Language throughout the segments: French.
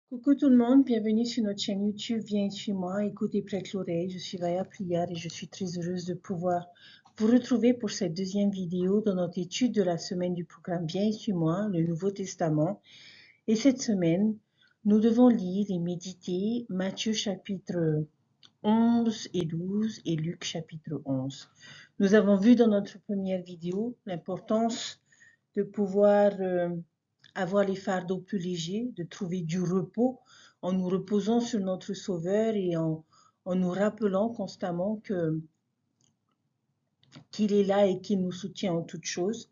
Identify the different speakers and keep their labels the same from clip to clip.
Speaker 1: Coucou tout le monde, bienvenue sur notre chaîne YouTube Viens chez moi, écoutez prête l'oreille. Je suis Vaya Prière et je suis très heureuse de pouvoir vous retrouver pour cette deuxième vidéo dans notre étude de la semaine du programme Viens chez moi, le Nouveau Testament. Et cette semaine, nous devons lire et méditer Matthieu chapitre 11 et 12 et Luc chapitre 11. Nous avons vu dans notre première vidéo l'importance de pouvoir avoir les fardeaux plus légers, de trouver du repos en nous reposant sur notre Sauveur et en nous rappelant constamment qu'il est là et qu'il nous soutient en toutes choses.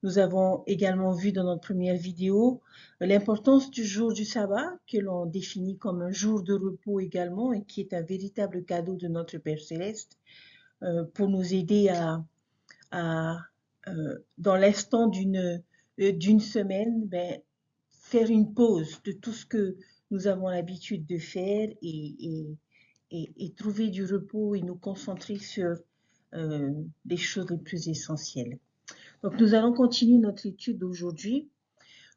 Speaker 1: Nous avons également vu dans notre première vidéo l'importance du jour du sabbat, que l'on définit comme un jour de repos également et qui est un véritable cadeau de notre Père Céleste pour nous aider dans l'instant d'une semaine, faire une pause de tout ce que nous avons l'habitude de faire et trouver du repos et nous concentrer sur les choses les plus essentielles. Donc nous allons continuer notre étude d'aujourd'hui.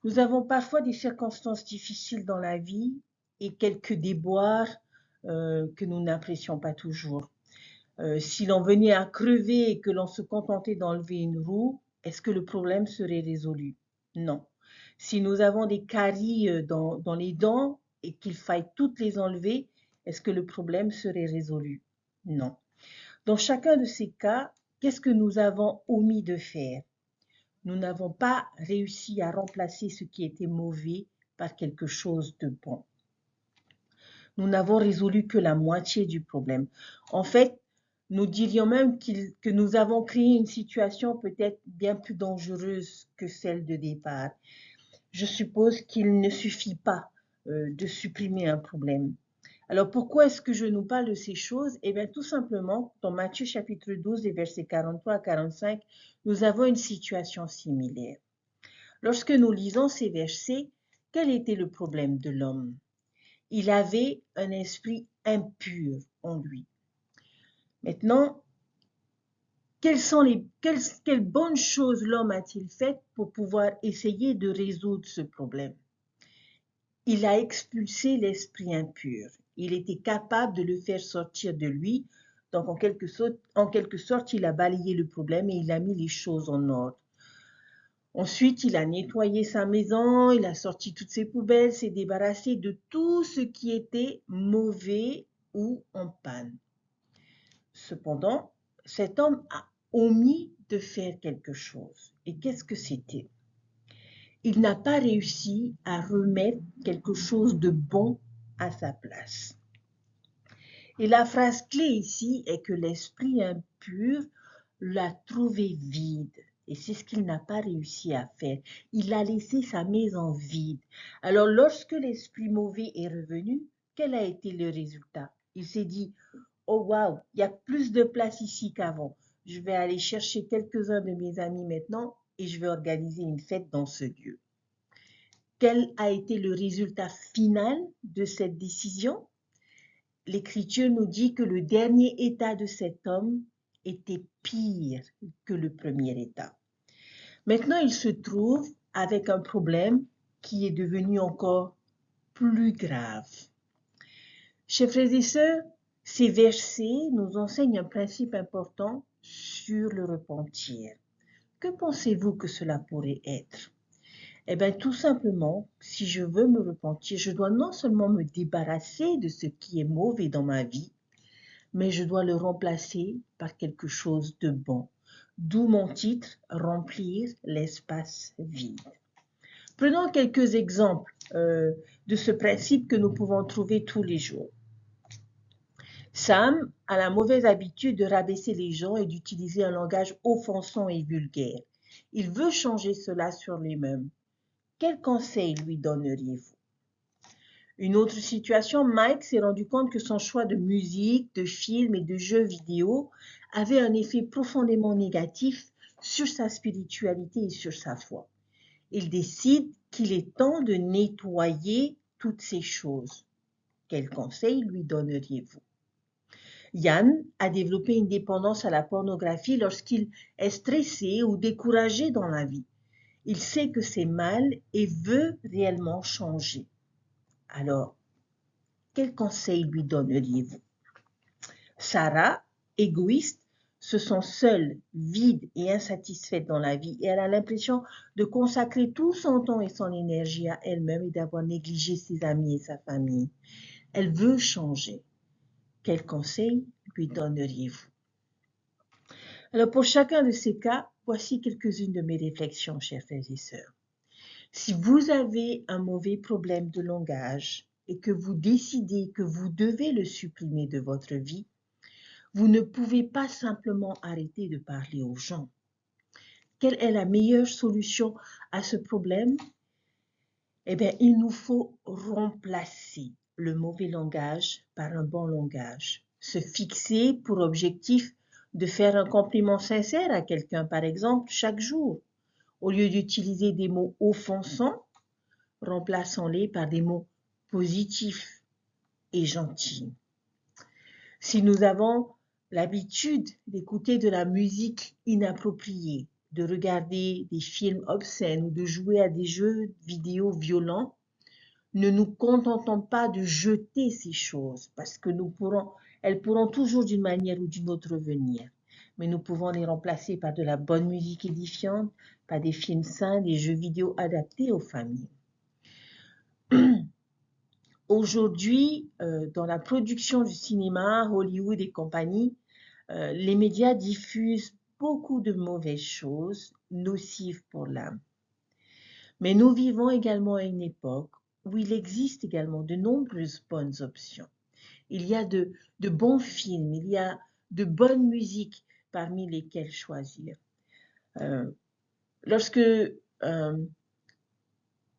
Speaker 1: Nous avons parfois des circonstances difficiles dans la vie et quelques déboires que nous n'apprécions pas toujours. Si l'on venait à crever et que l'on se contentait d'enlever une roue, est-ce que le problème serait résolu? Non. Si nous avons des caries dans les dents et qu'il faille toutes les enlever, est-ce que le problème serait résolu? Non. Dans chacun de ces cas, qu'est-ce que nous avons omis de faire? Nous n'avons pas réussi à remplacer ce qui était mauvais par quelque chose de bon. Nous n'avons résolu que la moitié du problème. En fait, nous dirions même que nous avons créé une situation peut-être bien plus dangereuse que celle de départ. Je suppose qu'il ne suffit pas de supprimer un problème. Alors pourquoi est-ce que je nous parle de ces choses? Eh bien tout simplement, dans Matthieu chapitre 12, les versets 43 à 45, nous avons une situation similaire. Lorsque nous lisons ces versets, quel était le problème de l'homme? Il avait un esprit impur en lui. Maintenant, quelles bonnes choses l'homme a-t-il faites pour pouvoir essayer de résoudre ce problème? Il a expulsé l'esprit impur. Il était capable de le faire sortir de lui. Donc, en quelque sorte, il a balayé le problème et il a mis les choses en ordre. Ensuite, il a nettoyé sa maison, il a sorti toutes ses poubelles, s'est débarrassé de tout ce qui était mauvais ou en panne. Cependant, cet homme a omis de faire quelque chose. Et qu'est-ce que c'était? Il n'a pas réussi à remettre quelque chose de bon à sa place. Et la phrase clé ici est que l'esprit impur l'a trouvé vide. Et c'est ce qu'il n'a pas réussi à faire. Il a laissé sa maison vide. Alors lorsque l'esprit mauvais est revenu, quel a été le résultat? Il s'est dit, oh waouh, il y a plus de place ici qu'avant. Je vais aller chercher quelques-uns de mes amis maintenant et je vais organiser une fête dans ce lieu. Quel a été le résultat final de cette décision? L'Écriture nous dit que le dernier état de cet homme était pire que le premier état. Maintenant, il se trouve avec un problème qui est devenu encore plus grave. Chers frères et sœurs, ces versets nous enseignent un principe important sur le repentir. Que pensez-vous que cela pourrait être? Eh bien, tout simplement, si je veux me repentir, je dois non seulement me débarrasser de ce qui est mauvais dans ma vie, mais je dois le remplacer par quelque chose de bon. D'où mon titre, remplir l'espace vide. Prenons quelques exemples de ce principe que nous pouvons trouver tous les jours. Sam a la mauvaise habitude de rabaisser les gens et d'utiliser un langage offensant et vulgaire. Il veut changer cela sur lui-même. Quel conseil lui donneriez-vous? Une autre situation, Mike s'est rendu compte que son choix de musique, de films et de jeux vidéo avait un effet profondément négatif sur sa spiritualité et sur sa foi. Il décide qu'il est temps de nettoyer toutes ces choses. Quel conseil lui donneriez-vous? Yann a développé une dépendance à la pornographie lorsqu'il est stressé ou découragé dans la vie. Il sait que c'est mal et veut réellement changer. Alors, quel conseil lui donneriez-vous? Sarah, égoïste, se sent seule, vide et insatisfaite dans la vie et elle a l'impression de consacrer tout son temps et son énergie à elle-même et d'avoir négligé ses amis et sa famille. Elle veut changer. Quel conseil lui donneriez-vous? Alors pour chacun de ces cas, voici quelques-unes de mes réflexions, chers frères et sœurs. Si vous avez un mauvais problème de langage et que vous décidez que vous devez le supprimer de votre vie, vous ne pouvez pas simplement arrêter de parler aux gens. Quelle est la meilleure solution à ce problème? Eh bien, il nous faut remplacer le mauvais langage par un bon langage. Se fixer pour objectif de faire un compliment sincère à quelqu'un, par exemple, chaque jour. Au lieu d'utiliser des mots offensants, remplaçons-les par des mots positifs et gentils. Si nous avons l'habitude d'écouter de la musique inappropriée, de regarder des films obscènes ou de jouer à des jeux vidéo violents, ne nous contentons pas de jeter ces choses parce que elles pourront toujours d'une manière ou d'une autre venir. Mais nous pouvons les remplacer par de la bonne musique édifiante, par des films sains, des jeux vidéo adaptés aux familles. Aujourd'hui, dans la production du cinéma, Hollywood et compagnie, les médias diffusent beaucoup de mauvaises choses, nocives pour l'âme. Mais nous vivons également à une époque où il existe également de nombreuses bonnes options. Il y a de bons films, il y a de bonnes musiques parmi lesquelles choisir. Lorsque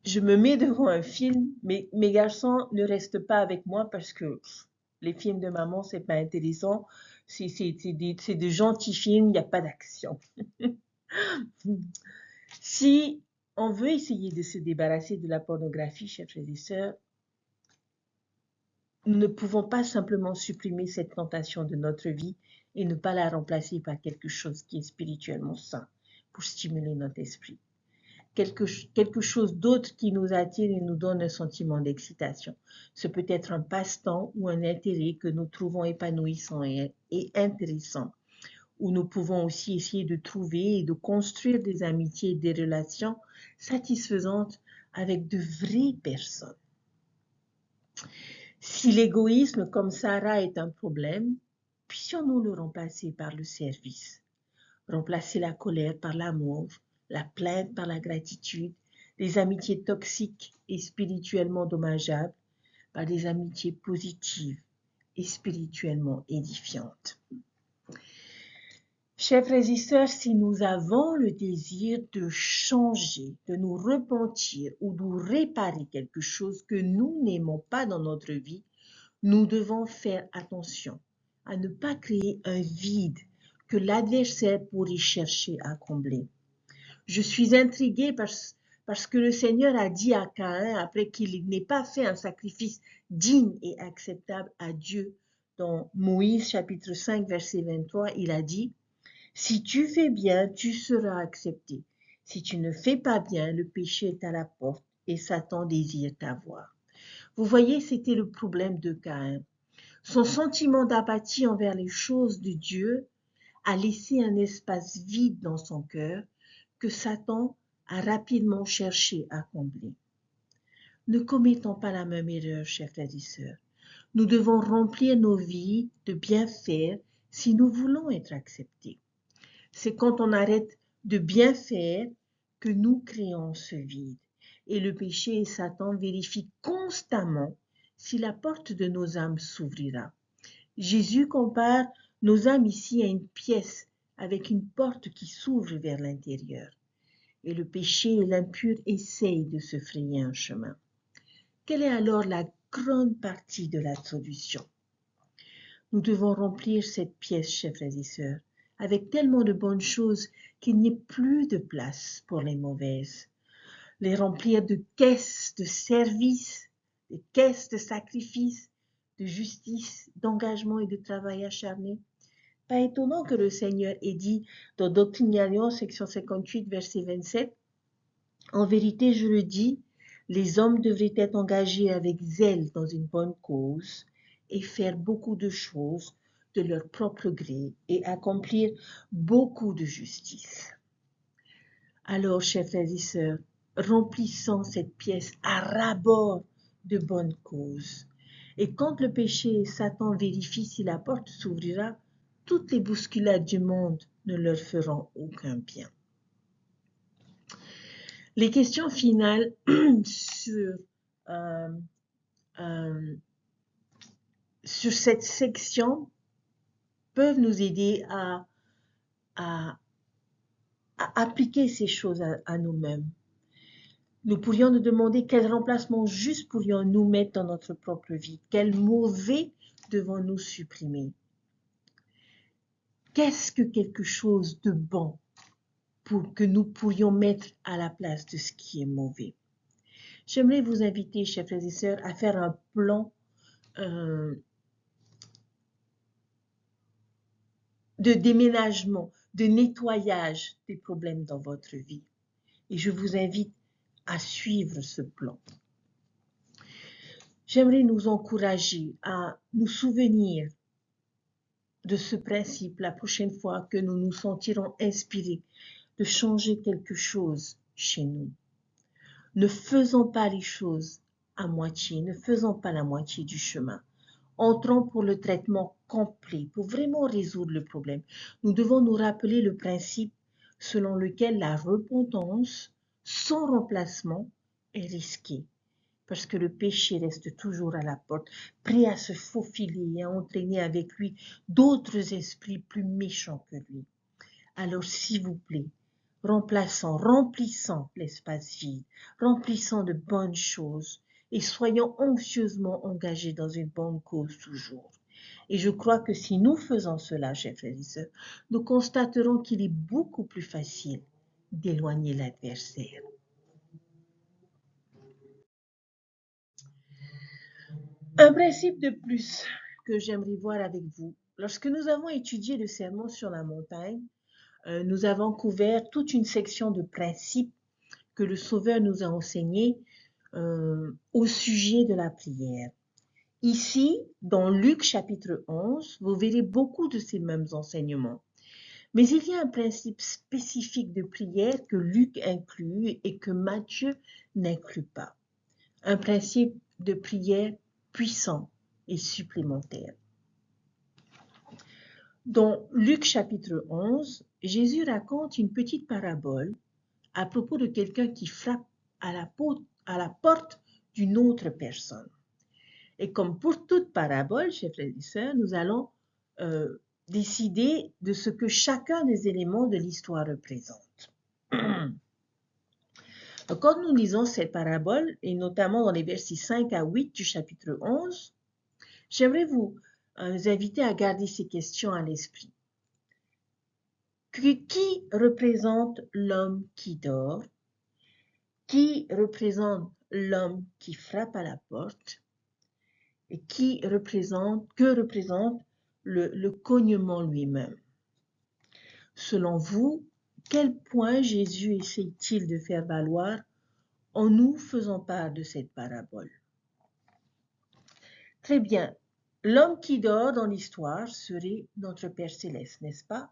Speaker 1: je me mets devant un film, mes garçons ne restent pas avec moi parce que les films de maman, c'est pas intéressant. C'est de gentils films, il n'y a pas d'action. Si on veut essayer de se débarrasser de la pornographie, chers frères et sœurs, nous ne pouvons pas simplement supprimer cette tentation de notre vie et ne pas la remplacer par quelque chose qui est spirituellement sain pour stimuler notre esprit. Quelque chose d'autre qui nous attire et nous donne un sentiment d'excitation. Ce peut être un passe-temps ou un intérêt que nous trouvons épanouissant et intéressant, où nous pouvons aussi essayer de trouver et de construire des amitiés et des relations satisfaisantes avec de vraies personnes. Si l'égoïsme comme Sarah est un problème, puissions-nous le remplacer par le service, remplacer la colère par l'amour, la plainte par la gratitude, les amitiés toxiques et spirituellement dommageables par des amitiés positives et spirituellement édifiantes. Chers frères et sœurs, si nous avons le désir de changer, de nous repentir ou de réparer quelque chose que nous n'aimons pas dans notre vie, nous devons faire attention à ne pas créer un vide que l'adversaire pourrait chercher à combler. Je suis intriguée parce que le Seigneur a dit à Caïn, après qu'il n'ait pas fait un sacrifice digne et acceptable à Dieu, dans Moïse chapitre 5 verset 23, il a dit « Si tu fais bien, tu seras accepté. Si tu ne fais pas bien, le péché est à la porte et Satan désire t'avoir. » Vous voyez, c'était le problème de Caïn. Son sentiment d'apathie envers les choses de Dieu a laissé un espace vide dans son cœur que Satan a rapidement cherché à combler. Ne commettons pas la même erreur, chers frères et sœurs. Nous devons remplir nos vies de bien faire si nous voulons être acceptés. C'est quand on arrête de bien faire que nous créons ce vide. Et le péché et Satan vérifient constamment si la porte de nos âmes s'ouvrira. Jésus compare nos âmes ici à une pièce avec une porte qui s'ouvre vers l'intérieur. Et le péché et l'impur essayent de se frayer un chemin. Quelle est alors la grande partie de la solution? Nous devons remplir cette pièce, chers frères et sœurs, avec tellement de bonnes choses qu'il n'y ait plus de place pour les mauvaises. Les remplir de caisses de service, de caisses de sacrifice, de justice, d'engagement et de travail acharné. Pas étonnant que le Seigneur ait dit dans Doctrinalion, section 58, verset 27, « En vérité, je le dis, Les hommes devraient être engagés avec zèle dans une bonne cause et faire beaucoup de choses de leur propre gré et accomplir beaucoup de justice. Alors, chers frères et sœurs, remplissons cette pièce à ras-bord de bonnes causes. Et quand le péché et Satan vérifient si la porte s'ouvrira, toutes les bousculades du monde ne leur feront aucun bien. Les questions finales euh, euh, sur cette section peuvent nous aider à appliquer ces choses à nous-mêmes. Nous pourrions nous demander quel remplacement juste pourrions-nous mettre dans notre propre vie, quel mauvais devons-nous supprimer. Qu'est-ce que quelque chose de bon pour que nous pourrions mettre à la place de ce qui est mauvais? J'aimerais vous inviter, chers frères et sœurs, à faire un plan de déménagement, de nettoyage des problèmes dans votre vie. Et je vous invite à suivre ce plan. J'aimerais nous encourager à nous souvenir de ce principe la prochaine fois que nous nous sentirons inspirés de changer quelque chose chez nous. Ne faisons pas les choses à moitié, ne faisons pas la moitié du chemin. Entrons pour le traitement complet, pour vraiment résoudre le problème. Nous devons nous rappeler le principe selon lequel la repentance sans remplacement est risquée, parce que le péché reste toujours à la porte, prêt à se faufiler et à entraîner avec lui d'autres esprits plus méchants que lui. Alors, s'il vous plaît, remplissons l'espace vide, remplissons de bonnes choses et soyons anxieusement engagés dans une bonne cause toujours. Et je crois que si nous faisons cela, chers frères et sœurs, nous constaterons qu'il est beaucoup plus facile d'éloigner l'adversaire. Un principe de plus que j'aimerais voir avec vous. Lorsque nous avons étudié le sermon sur la montagne, nous avons couvert toute une section de principes que le Sauveur nous a enseignés au sujet de la prière. Ici, dans Luc chapitre 11, vous verrez beaucoup de ces mêmes enseignements. Mais il y a un principe spécifique de prière que Luc inclut et que Matthieu n'inclut pas. Un principe de prière puissant et supplémentaire. Dans Luc chapitre 11, Jésus raconte une petite parabole à propos de quelqu'un qui frappe à la porte d'une autre personne. Et comme pour toute parabole, chers frères et sœurs, nous allons décider de ce que chacun des éléments de l'histoire représente. Quand nous lisons cette parabole, et notamment dans les versets 5 à 8 du chapitre 11, j'aimerais vous inviter à garder ces questions à l'esprit. Qui représente l'homme qui dort? Qui représente l'homme qui frappe à la porte? Et que représente le cognement lui-même? Selon vous, quel point Jésus essaie-t-il de faire valoir en nous faisant part de cette parabole? Très bien, l'homme qui dort dans l'histoire serait notre Père Céleste, n'est-ce pas?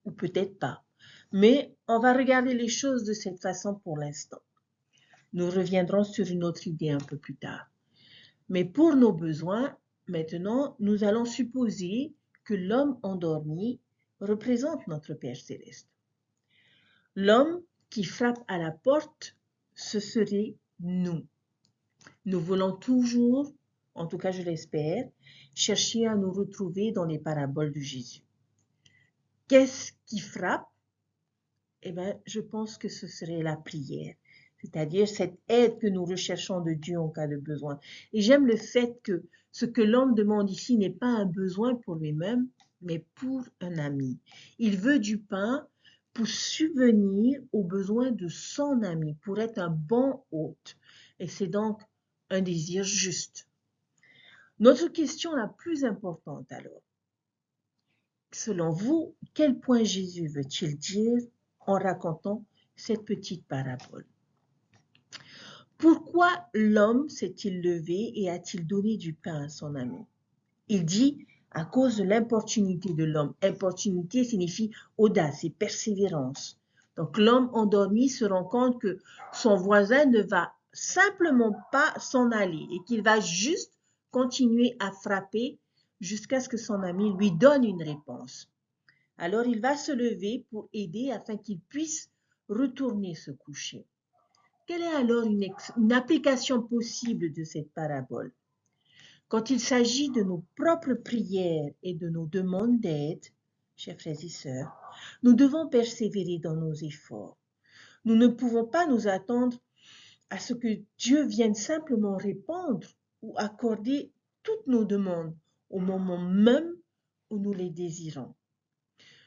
Speaker 1: Ou peut-être pas. Mais on va regarder les choses de cette façon pour l'instant. Nous reviendrons sur une autre idée un peu plus tard. Mais pour nos besoins, maintenant, nous allons supposer que l'homme endormi représente notre Père Céleste. L'homme qui frappe à la porte, ce serait nous. Nous voulons toujours, en tout cas je l'espère, chercher à nous retrouver dans les paraboles de Jésus. Qu'est-ce qui frappe? Eh bien, je pense que ce serait la prière, c'est-à-dire cette aide que nous recherchons de Dieu en cas de besoin. Et j'aime le fait que ce que l'homme demande ici n'est pas un besoin pour lui-même, mais pour un ami. Il veut du pain pour subvenir aux besoins de son ami, pour être un bon hôte. Et c'est donc un désir juste. Notre question la plus importante alors, selon vous, quel point Jésus veut-il dire en racontant cette petite parabole? Pourquoi l'homme s'est-il levé et a-t-il donné du pain à son ami? Il dit à cause de l'importunité de l'homme. Importunité signifie audace et persévérance. Donc l'homme endormi se rend compte que son voisin ne va simplement pas s'en aller et qu'il va juste continuer à frapper jusqu'à ce que son ami lui donne une réponse. Alors il va se lever pour aider afin qu'il puisse retourner se coucher. Quelle est alors une application possible de cette parabole? Quand il s'agit de nos propres prières et de nos demandes d'aide, chers frères et sœurs, nous devons persévérer dans nos efforts. Nous ne pouvons pas nous attendre à ce que Dieu vienne simplement répondre ou accorder toutes nos demandes au moment même où nous les désirons.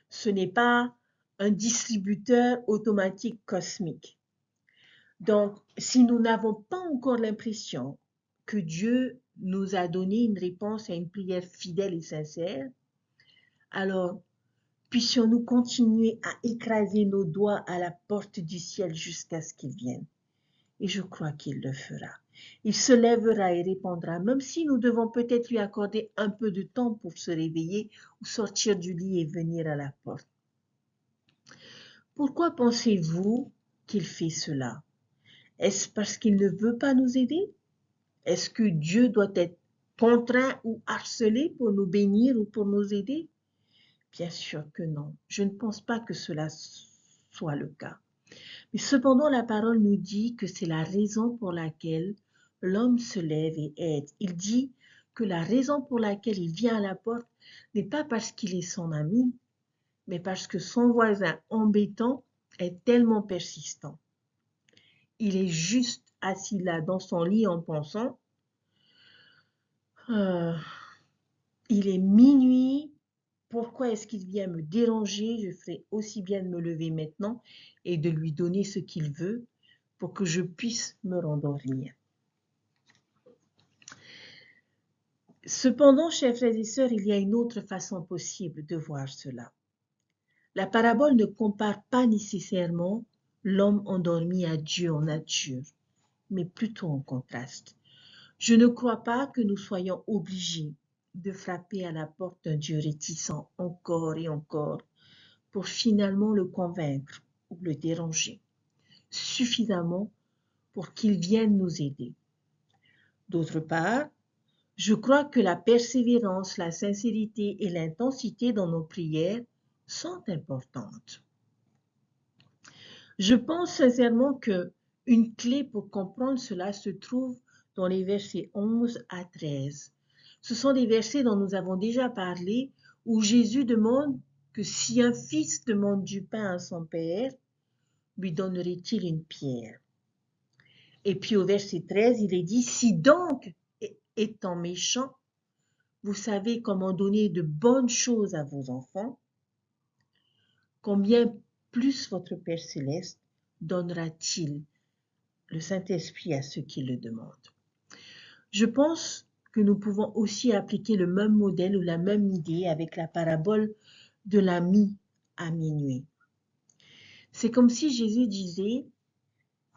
Speaker 1: Ce n'est pas un distributeur automatique cosmique. Donc, si nous n'avons pas encore l'impression que Dieu nous a donné une réponse à une prière fidèle et sincère, alors puissions-nous continuer à écraser nos doigts à la porte du ciel jusqu'à ce qu'il vienne. Et je crois qu'il le fera. Il se lèvera et répondra, même si nous devons peut-être lui accorder un peu de temps pour se réveiller ou sortir du lit et venir à la porte. Pourquoi pensez-vous qu'il fait cela? Est-ce parce qu'il ne veut pas nous aider? Est-ce que Dieu doit être contraint ou harcelé pour nous bénir ou pour nous aider? Bien sûr que non. Je ne pense pas que cela soit le cas. Mais cependant, la parole nous dit que c'est la raison pour laquelle l'homme se lève et aide. Il dit que la raison pour laquelle il vient à la porte n'est pas parce qu'il est son ami, mais parce que son voisin embêtant est tellement persistant. Il est juste assis là dans son lit en pensant il est minuit, pourquoi est-ce qu'il vient me déranger? Je ferais aussi bien de me lever maintenant et de lui donner ce qu'il veut pour que je puisse me rendormir. Cependant, chers frères et sœurs, il y a une autre façon possible de voir cela. La parabole ne compare pas nécessairement l'homme endormi à Dieu en nature, mais plutôt en contraste. Je ne crois pas que nous soyons obligés de frapper à la porte d'un Dieu réticent encore et encore pour finalement le convaincre ou le déranger suffisamment pour qu'il vienne nous aider. D'autre part, je crois que la persévérance, la sincérité et l'intensité dans nos prières sont importantes. Je pense sincèrement que une clé pour comprendre cela se trouve dans les versets 11 à 13. Ce sont des versets dont nous avons déjà parlé, où Jésus demande que si un fils demande du pain à son père, lui donnerait-il une pierre? Et puis au verset 13, il est dit, si donc, étant méchant, vous savez comment donner de bonnes choses à vos enfants, combien plus votre Père céleste donnera-t-il le Saint-Esprit à ceux qui le demandent? Je pense que nous pouvons aussi appliquer le même modèle ou la même idée avec la parabole de la mie à minuit. C'est comme si Jésus disait,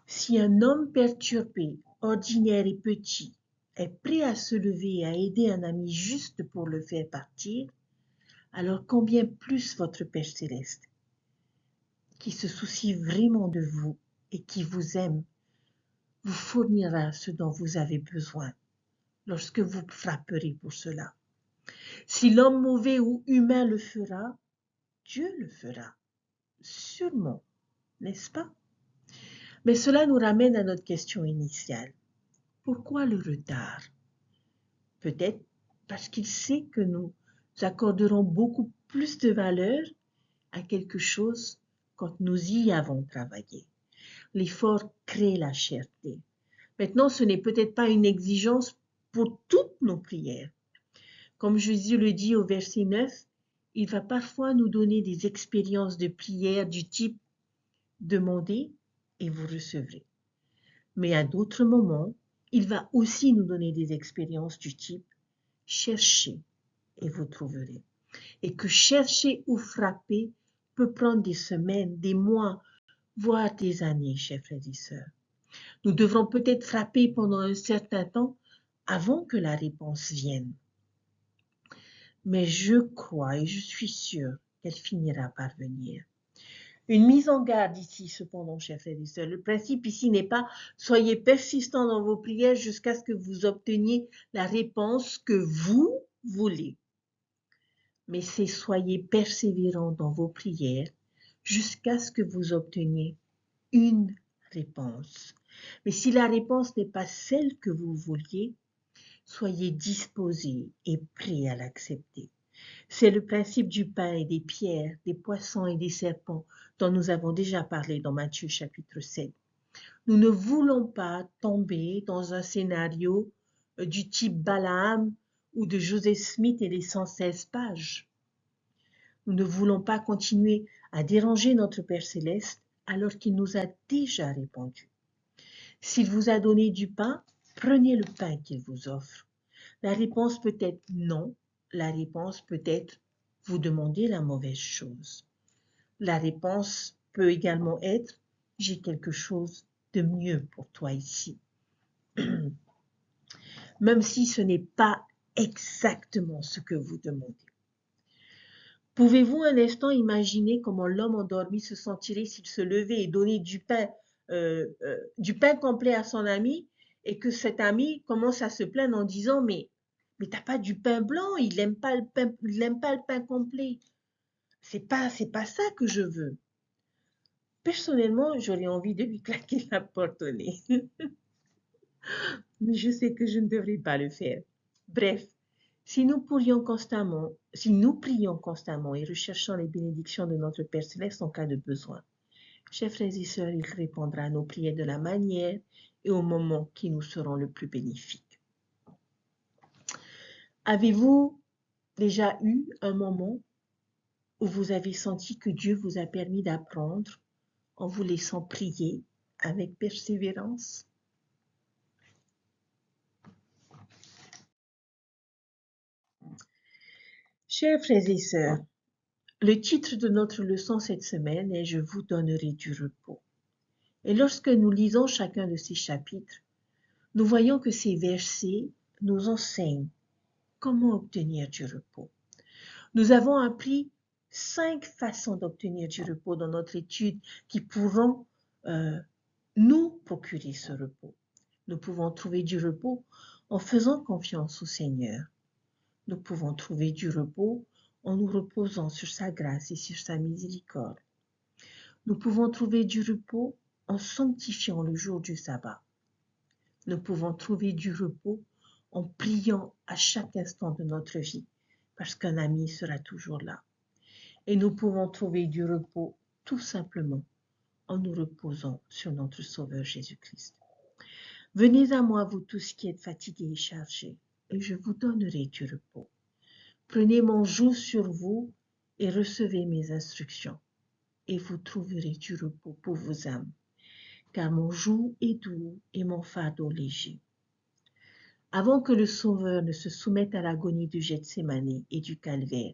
Speaker 1: si un homme perturbé, ordinaire et petit, est prêt à se lever et à aider un ami juste pour le faire partir, alors combien plus votre Père céleste, qui se soucie vraiment de vous et qui vous aime, vous fournira ce dont vous avez besoin lorsque vous frapperez pour cela. Si l'homme mauvais ou humain le fera, Dieu le fera, sûrement, n'est-ce pas? Mais cela nous ramène à notre question initiale. Pourquoi le retard? Peut-être parce qu'il sait que nous accorderons beaucoup plus de valeur à quelque chose quand nous y avons travaillé. L'effort crée la cherté. Maintenant, ce n'est peut-être pas une exigence pour toutes nos prières. Comme Jésus le dit au verset 9, il va parfois nous donner des expériences de prière du type « demandez et vous recevrez ». Mais à d'autres moments, il va aussi nous donner des expériences du type « cherchez et vous trouverez ». Et que chercher ou frapper peut prendre des semaines, des mois, voire des années, chers frères et sœurs. Nous devrons peut-être frapper pendant un certain temps avant que la réponse vienne. Mais je crois et je suis sûre qu'elle finira par venir. Une mise en garde ici, cependant, chers frères et sœurs. Le principe ici n'est pas soyez persistants dans vos prières jusqu'à ce que vous obteniez la réponse que vous voulez. Mais c'est soyez persévérants dans vos prières jusqu'à ce que vous obteniez une réponse. Mais si la réponse n'est pas celle que vous vouliez, soyez disposés et prêts à l'accepter. C'est le principe du pain et des pierres, des poissons et des serpents dont nous avons déjà parlé dans Matthieu chapitre 7. Nous ne voulons pas tomber dans un scénario du type Balaam ou de Joseph Smith et les 116 pages. Nous ne voulons pas continuer à déranger notre Père céleste alors qu'il nous a déjà répondu. S'il vous a donné du pain, prenez le pain qu'il vous offre. La réponse peut être non, la réponse peut être vous demandez la mauvaise chose. La réponse peut également être j'ai quelque chose de mieux pour toi ici. Même si ce n'est pas exactement ce que vous demandez. Pouvez-vous un instant imaginer comment l'homme endormi se sentirait s'il se levait et donnait du pain complet à son ami et que cet ami commence à se plaindre en disant mais t'as pas du pain blanc, il n'aime pas le pain complet. C'est pas ça que je veux. Personnellement, j'aurais envie de lui claquer la porte au nez. Mais je sais que je ne devrais pas le faire. Bref, si nous prions constamment et recherchons les bénédictions de notre Père céleste en cas de besoin, chers frères et sœurs, il répondra à nos prières de la manière et au moment qui nous seront le plus bénéfiques. Avez-vous déjà eu un moment où vous avez senti que Dieu vous a permis d'apprendre en vous laissant prier avec persévérance? Chers frères et sœurs, le titre de notre leçon cette semaine est « Je vous donnerai du repos ». Et lorsque nous lisons chacun de ces chapitres, nous voyons que ces versets nous enseignent comment obtenir du repos. Nous avons appris 5 façons d'obtenir du repos dans notre étude qui pourront nous procurer ce repos. Nous pouvons trouver du repos en faisant confiance au Seigneur. Nous pouvons trouver du repos en nous reposant sur sa grâce et sur sa miséricorde. Nous pouvons trouver du repos en sanctifiant le jour du sabbat. Nous pouvons trouver du repos en priant à chaque instant de notre vie, parce qu'un ami sera toujours là. Et nous pouvons trouver du repos tout simplement en nous reposant sur notre Sauveur Jésus-Christ. Venez à moi, vous tous qui êtes fatigués et chargés, et je vous donnerai du repos. Prenez mon joug sur vous et recevez mes instructions, et vous trouverez du repos pour vos âmes, car mon joug est doux et mon fardeau léger. Avant que le Sauveur ne se soumette à l'agonie du Gethsémani et du calvaire,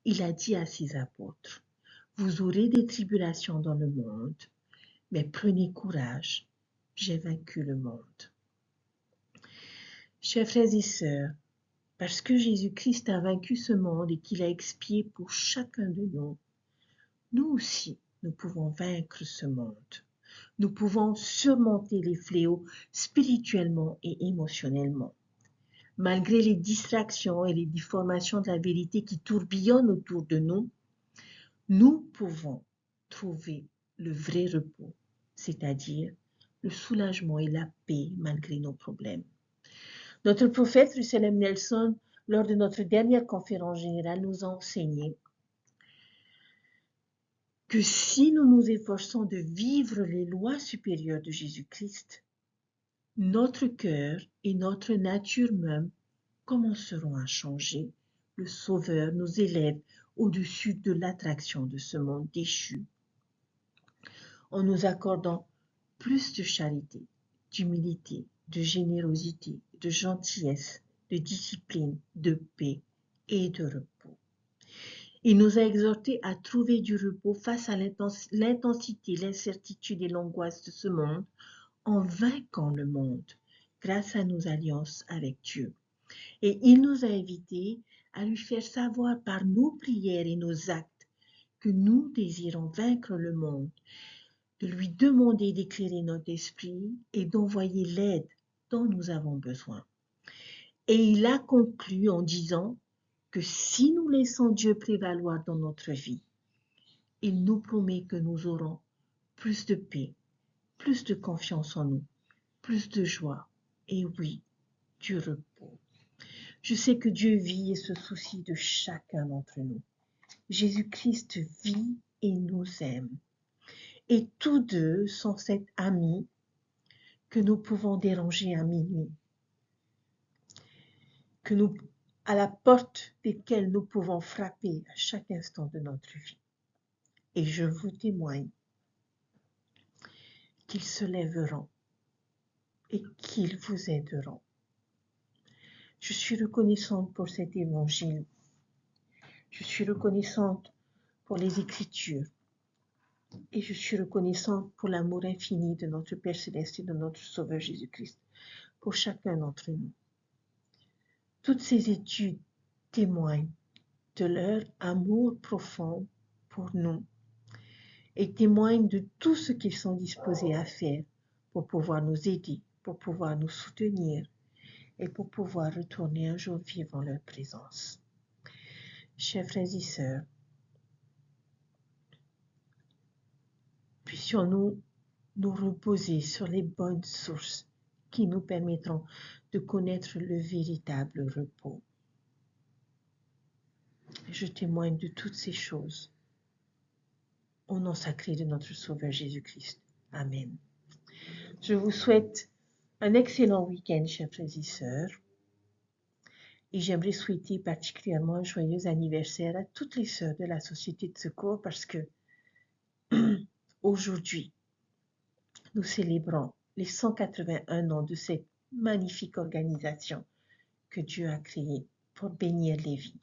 Speaker 1: il a dit à ses apôtres, « Vous aurez des tribulations dans le monde, mais prenez courage, j'ai vaincu le monde. » Chers frères et sœurs, parce que Jésus-Christ a vaincu ce monde et qu'il a expié pour chacun de nous, nous aussi, nous pouvons vaincre ce monde. Nous pouvons surmonter les fléaux spirituellement et émotionnellement. Malgré les distractions et les déformations de la vérité qui tourbillonnent autour de nous, nous pouvons trouver le vrai repos, c'est-à-dire le soulagement et la paix malgré nos problèmes. Notre prophète Russell M. Nelson, lors de notre dernière conférence générale, nous a enseigné que si nous nous efforçons de vivre les lois supérieures de Jésus-Christ, notre cœur et notre nature même commenceront à changer. Le Sauveur nous élève au-dessus de l'attraction de ce monde déchu, en nous accordant plus de charité, d'humilité, de générosité, de gentillesse, de discipline, de paix et de repos. Il nous a exhortés à trouver du repos face à l'intensité, l'incertitude et l'angoisse de ce monde en vainquant le monde grâce à nos alliances avec Dieu. Et il nous a invités à lui faire savoir par nos prières et nos actes que nous désirons vaincre le monde, de lui demander d'éclairer notre esprit et d'envoyer l'aide dont nous avons besoin. Et il a conclu en disant que si nous laissons Dieu prévaloir dans notre vie, il nous promet que nous aurons plus de paix, plus de confiance en nous, plus de joie et oui, du repos. Je sais que Dieu vit et se soucie de chacun d'entre nous. Jésus-Christ vit et nous aime. Et tous deux sont cet ami que nous pouvons déranger à minuit, à la porte desquelles nous pouvons frapper à chaque instant de notre vie. Et je vous témoigne qu'ils se lèveront et qu'ils vous aideront. Je suis reconnaissante pour cet évangile. Je suis reconnaissante pour les Écritures. Et je suis reconnaissante pour l'amour infini de notre Père Céleste et de notre Sauveur Jésus-Christ, pour chacun d'entre nous. Toutes ces études témoignent de leur amour profond pour nous et témoignent de tout ce qu'ils sont disposés à faire pour pouvoir nous aider, pour pouvoir nous soutenir et pour pouvoir retourner un jour vivre en leur présence. Chers frères et sœurs, puissions-nous nous reposer sur les bonnes sources qui nous permettront de connaître le véritable repos. Je témoigne de toutes ces choses au nom sacré de notre Sauveur Jésus-Christ. Amen. Je vous souhaite un excellent week-end, chers frères et sœurs. Et j'aimerais souhaiter particulièrement un joyeux anniversaire à toutes les sœurs de la Société de Secours parce que aujourd'hui, nous célébrons les 181 ans de cette magnifique organisation que Dieu a créée pour bénir les vies.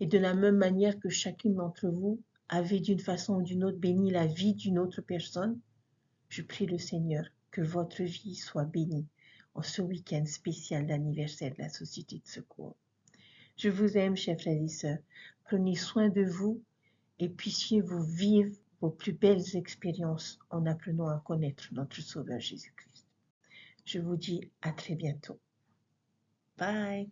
Speaker 1: Et de la même manière que chacune d'entre vous avait d'une façon ou d'une autre béni la vie d'une autre personne, je prie le Seigneur que votre vie soit bénie en ce week-end spécial d'anniversaire de la Société de Secours. Je vous aime, chers frères et sœurs. Prenez soin de vous et puissiez-vous vivre vos plus belles expériences en apprenant à connaître notre Sauveur Jésus-Christ. Je vous dis à très bientôt. Bye.